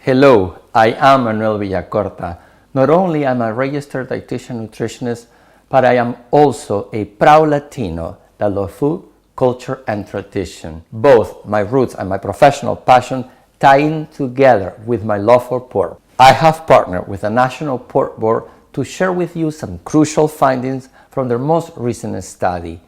Hello, I am Manuel Villacorta. Not only am I a registered dietitian nutritionist, but I am also a proud Latino that loves food, culture, and tradition. Both my roots and my professional passion tie in together with my love for pork. I have partnered with the National Pork Board to share with you some crucial findings from their most recent study,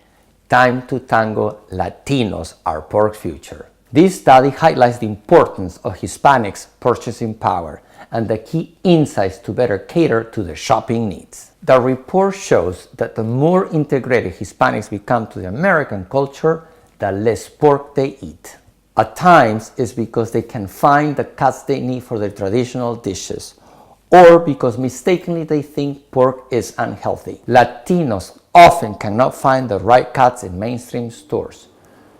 Time to Tango, Latinos, Our Pork Future. This study highlights the importance of Hispanics' purchasing power and the key insights to better cater to their shopping needs. The report shows that the more integrated Hispanics become to the American culture, the less pork they eat. At times, it's because they can find the cuts they need for their traditional dishes, or because mistakenly they think pork is unhealthy. Latinos often cannot find the right cuts in mainstream stores,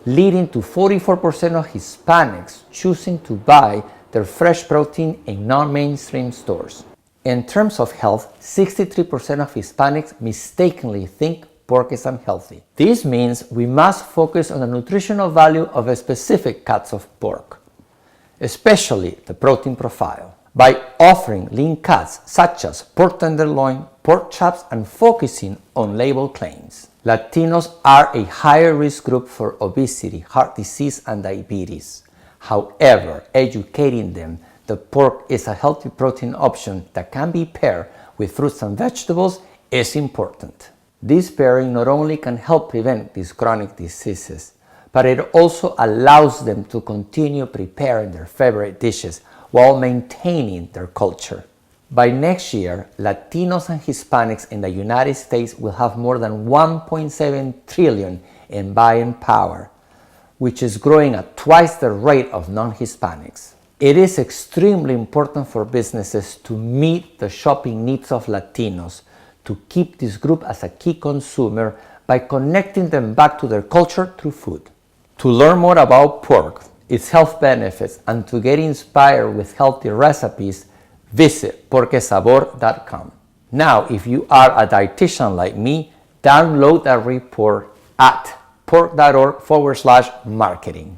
leading to 44% of Hispanics choosing to buy their fresh protein in non-mainstream stores. In terms of health, 63% of Hispanics mistakenly think pork is unhealthy. This means we must focus on the nutritional value of a specific cuts of pork, especially the protein profile. By offering lean cuts such as pork tenderloin, pork chops, and focusing on label claims. Latinos are a higher risk group for obesity, heart disease, and diabetes. However, educating them that pork is a healthy protein option that can be paired with fruits and vegetables is important. This pairing not only can help prevent these chronic diseases, but it also allows them to continue preparing their favorite dishes while maintaining their culture. By next year, Latinos and Hispanics in the United States will have more than $1.7 trillion in buying power, which is growing at twice the rate of non-Hispanics. It is extremely important for businesses to meet the shopping needs of Latinos, to keep this group as a key consumer by connecting them back to their culture through food. To learn more about pork, its health benefits, and to get inspired with healthy recipes, visit porquesabor.com. Now, if you are a dietitian like me, download that report at pork.org/marketing.